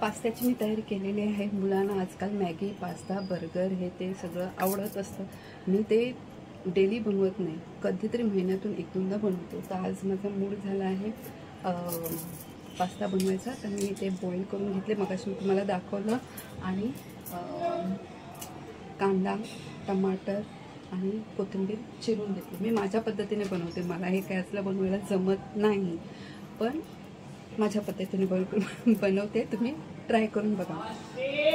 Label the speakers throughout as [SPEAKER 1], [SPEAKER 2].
[SPEAKER 1] पास्त्याची मी तयारी केलेली आहे। मुलांना आजकाल मॅगी, पास्ता, बर्गर हे ते सगळं आवडत असतं। मी ते डेली बनवत नाही, कधीतरी महिन्यातून एक दोनदा बनवते। तर आज माझा मूड झाला आहे पास्ता बनवायचा, तर मी ते बॉईल करून घेतले, मगाशी मी तुम्हाला दाखवलं। आणि कांदा, टमाटर आणि कोथिंबीर चिरून घेतली। मी माझ्या पद्धतीने बनवते, मला हे काय असलं बनवायला जमत नाही, पण माझ्या पद्धतीने बनवते, तुम्ही ट्राय करून बघा।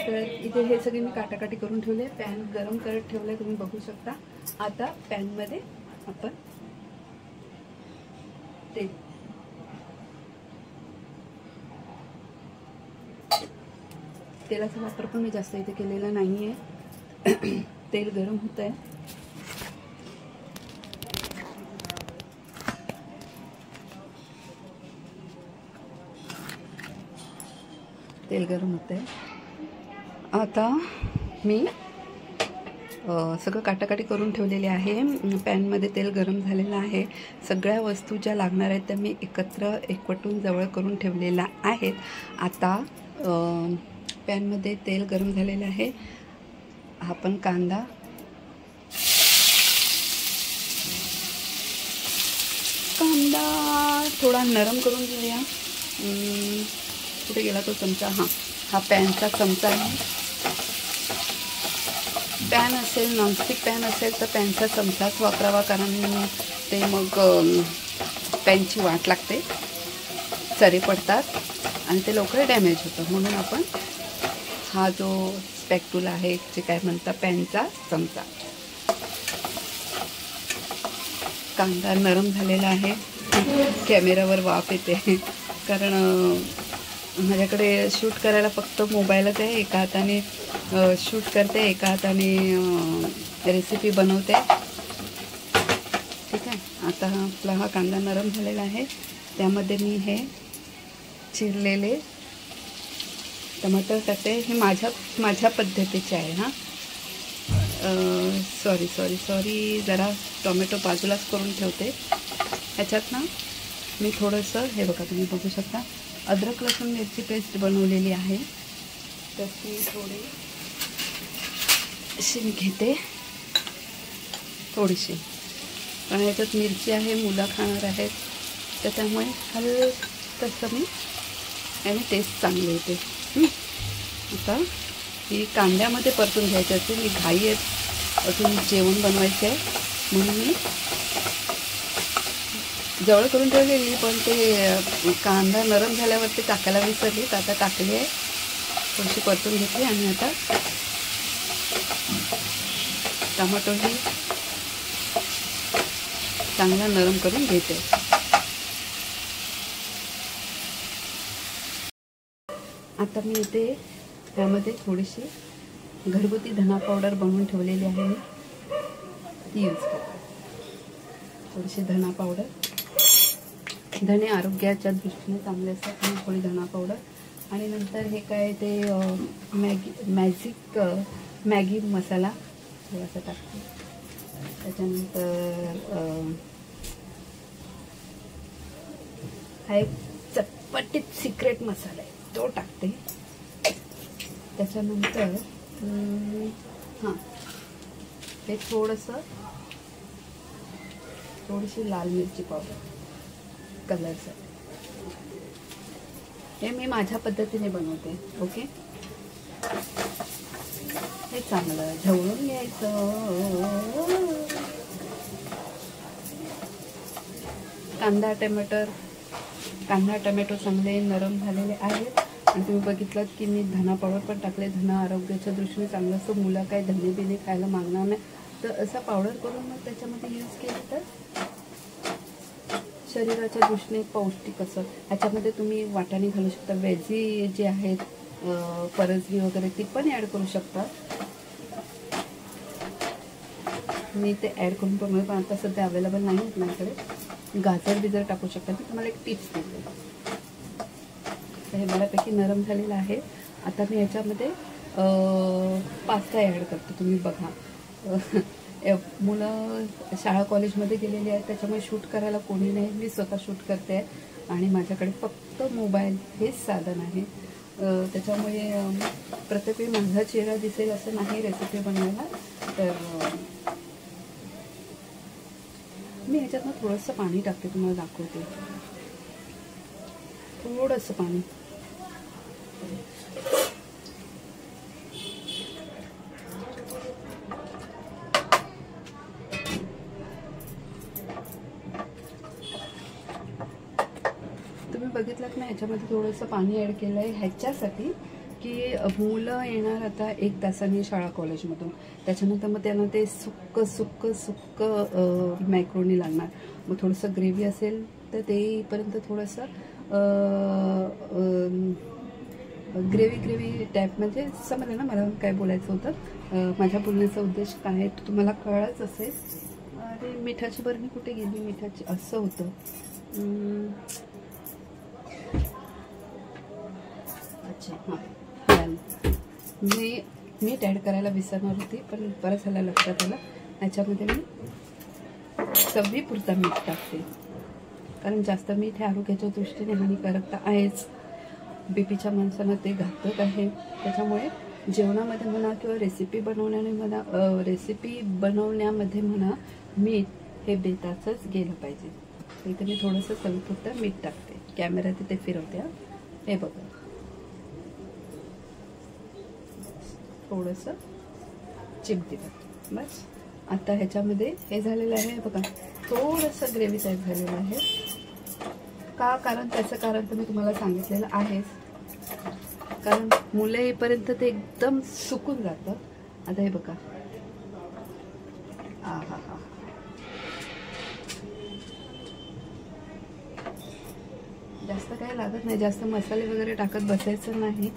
[SPEAKER 1] तर इथे हे सगळे मी काटाकाटी करून ठेवले, पॅन गरम करत ठेवले, तुम्ही बघू शकता। आता पॅन मध्ये आपण तेलाचा वापर पण मी जास्त इथे केलेला नाहीये। तेल गरम होत आहे, तेल गरम होते। आता मी सगळं काटाकाटी करून ठेवलेले आहे। पॅन मध्ये तेल गरम झालेलं आहे, सगळ्या वस्तू ज्या लागणार आहेत त्या मी एकवटून जवळ करून ठेवलेल्या आहेत। आता पॅन मध्ये तेल गरम झालेलं आहे, आपण कांदा, थोडा नरम करून घेऊया। कुठे गेला तो चमचा? हा पॅनचा चमचा आहे। पॅन असेल, नॉनस्टिक पॅन असेल तर पॅनचा चमचाच वापरावा, कारण ते मग पॅनची वाट लागते, सरी पडतात आणि ते लवकर डॅमेज होतं। म्हणून आपण हा जो स्पॅक्युला आहे, जे काय म्हणता, पॅनचा चमचा। कांदा नरम झालेला आहे, कॅमेरावर वाफ येते, कारण माझ्याकडे शूट करायला फक्त मोबाईलच आहे। एका हाताने शूट करते, एका हाताने रेसिपी बनवते, ठीक आहे। आता आपला हा कांदा नरम झालेला आहे, त्यामध्ये मी हे चिरलेले टमाटर टाकते। हे माझ्या पद्धतीचे आहे। सॉरी, जरा टोमॅटो बाजूलाच करून ठेवते। ह्याच्यात ना मी थोडंसं, हे बघा, तुम्ही बघू शकता, अद्रक लसूण मिरची पेस्ट बनवलेली आहे, तर ती थोडीशी घेते, थोडीशी, कारण ह्याच्यात मिरची आहे, मुलं खाणार आहेत, तर त्यामुळे हलकसं मी याने टेस्ट चांगली येते। आता ही कांद्यामध्ये परतून घ्यायची असते, मी घाई आहेत, अजून जेवण बनवायचं आहे म्हणून मी जवळ करून ठेवलेली, पण ते कांदा नरम झाल्यावरती टाकायला विसरली, तर आता टाकली आहे, थोडीशी परतून घेतली। आणि आता टमाटोही चांगला नरम करून घेते। आता मी इथे त्यामध्ये थोडीशी घरगुती धना पावडर बनवून ठेवलेली आहे, मी ती यूज करते। थोडीशी धना पावडर, धने आरोग्याच्या दृष्टीने चांगले असतात, आणि थोडी धना पावडर, आणि नंतर हे काय ते मॅगी मसाला थोडासा टाकते। त्याच्यानंतर हा एक चटपटीत सिक्रेट मसाला आहे, तो टाकते। त्याच्यानंतर हे थोडीशी लाल मिरची पावडर कलरसाठी, हे मी माझ्या पद्धतीने बनवते, ओके। हे चांगलं ढवळून घ्यायचं। कांदा टोमॅटो चांगले नरम झालेले आहेत, आणि तुम्ही बघितलं की मी धना पावडर पण टाकले। धना आरोग्याच्या दृष्टीने चांगलं असतं, मुलं काय धने बिने खायला मागणार नाही, तर असं पावडर करून मग त्याच्यामध्ये यूज केलं तर शरीराच्या दृष्टीने पौष्टिक असं। ह्याच्यामध्ये तुम्ही वाटाणे घालू शकता, व्हेजी जे आहेत, परसबी वगैरे, ती पण ॲड करू शकता। मी ते ॲड करून पण आता सध्या अवेलेबल नाही आहेत माझ्याकडे। गाजर बिजर टाकू शकता, मी तुम्हाला एक टिप्स देते। तर हे बऱ्यापैकी नरम झालेलं आहे। आता मी ह्याच्यामध्ये पास्ता ॲड करते, तुम्ही बघा। मुलं शाळा कॉलेजमध्ये गेलेली आहेत, त्याच्यामुळे शूट करायला कोणी नाही, मी स्वतः शूट करते, आणि माझ्याकडे फक्त मोबाईल हेच साधन आहे। त्याच्यामुळे प्रत्येक वेळी माझा चेहरा दिसेल असं नाही रेसिपी बनवायला. तर मी ह्याच्यातनं थोडंसं पाणी टाकते, तुम्हाला दाखवते. थोडंसं पाणी. तुम्ही बघितलात ना, ह्याच्यामध्ये थोडंसं पाणी ॲड केलं आहे ह्याच्यासाठी की मुलं येणार आता 1 तासाने शाळा कॉलेजमधून. त्याच्यानंतर मग त्यांना ते सुक्क मॅक्रोनी लागणार. मग थोडंसं ग्रेव्ही असेल तर ते येईपर्यंत थोडंसं ग्रेव्ही टाईप, म्हणजे समजलं ना मला काय बोलायचं होतं. माझ्या बोलण्याचा उद्देश काय आहे तो तुम्हाला कळायच असेल. अरे मिठाची बरणी कुठे गेली, मिठाची असं होतं. अच्छा हां, मी मीठ ॲड करायला विसरणार होती, पण बरं झालं लक्षात आलं. याच्यामध्ये मी चवीपुरता मीठ टाकते, कारण जास्त मीठ हे आरोग्याच्या दृष्टीने हानिकारक तर आहेच. बीपीच्या माणसांना ते घातक आहे. त्याच्यामुळे जेवणामध्ये म्हणा किंवा रेसिपी बनवण्यामध्ये म्हणा मीठ हे बेताचंच गेलं पाहिजे. इथे मी थोडंसं चवीपुरतं मीठ टाकते. कॅमेरा तिथे फिरवते. हे बघा, थोडंसं चिमटीभर बस. आता ह्याच्यामध्ये हे झालेलं आहे बघा, थोडंसं ग्रेव्ही टाईप झालेलं आहे. का? कारण त्याचं कारण तर मी तुम्हाला सांगितलेलं आहेच. कारण मुलं येईपर्यंत ते एकदम सुकून जातं. आता हे बघा, हा हा हा, जास्त काही लागत नाही, जास्त मसाले वगैरे टाकत बसायचं नाही.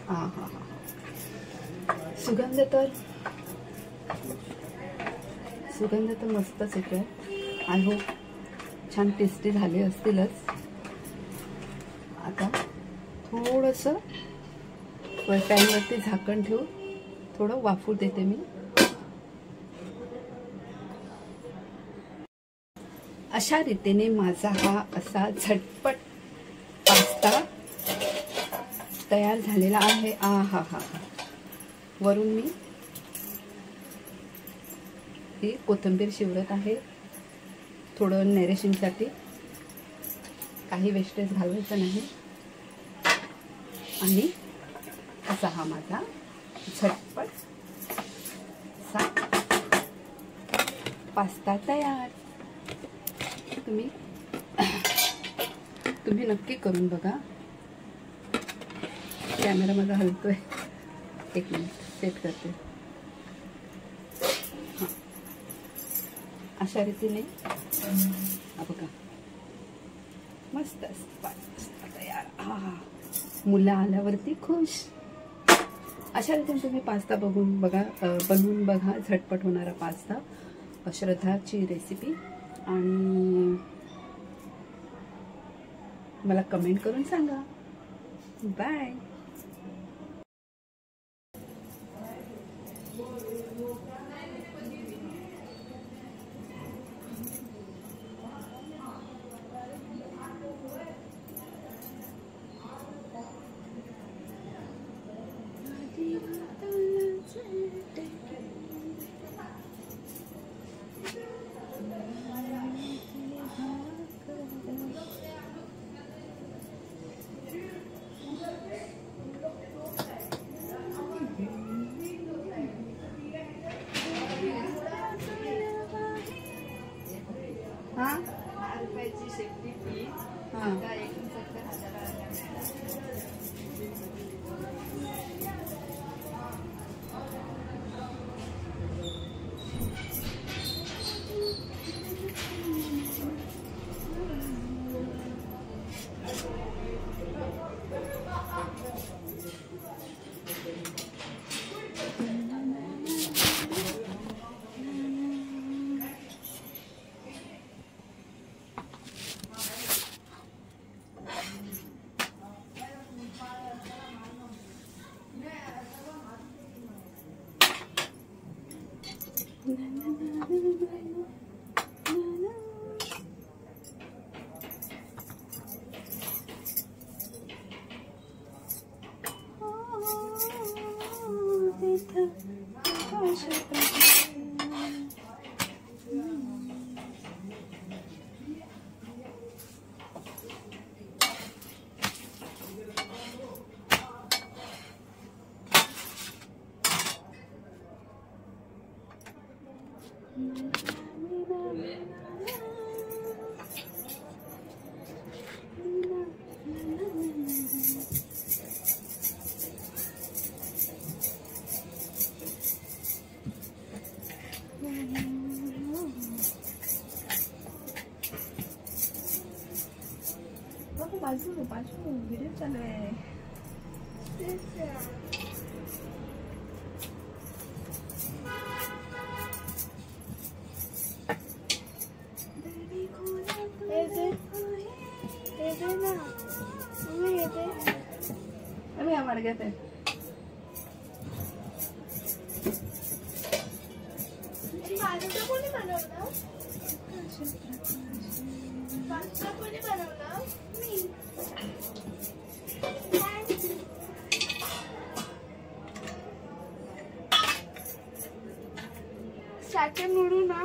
[SPEAKER 1] हां हां हां, सुगंध तर मस्तच येतोय. आय होप छान टेस्टी झाले असतीलच. आता थोडंसं पॅनवरती झाकण ठेवून थोडं वाफू देते मी. अशा रीतीने माझा हा असा झटपट पास्ता तयार झालेला आहे. आ हा हा हा. वरून मी ही कोथिंबीर शिवरत आहे थोडं नॅरेशनसाठी. काही वेस्टेज घालवायचं नाही. आणि असा हा माझा झटपट सा पास्ता तयार. तुम्ही नक्की करून बघा. कॅमेरा माझा हलतोय, 1 मिनिट सेट करते. हां, अशा रीतीने बघा, मस्त पास्ता तयार. हा, मुलं आल्यावरती खुश. अशा रीतीने तुम्ही पास्ता बनवून बघा. झटपट होणारा पास्ता, श्रद्धाची रेसिपी. आणि मला कमेंट करून सांगा. बाय. बाजू व्हिडिओ चालू आहे. आम्हाला घेते
[SPEAKER 2] स्टार्टर मोडू ना.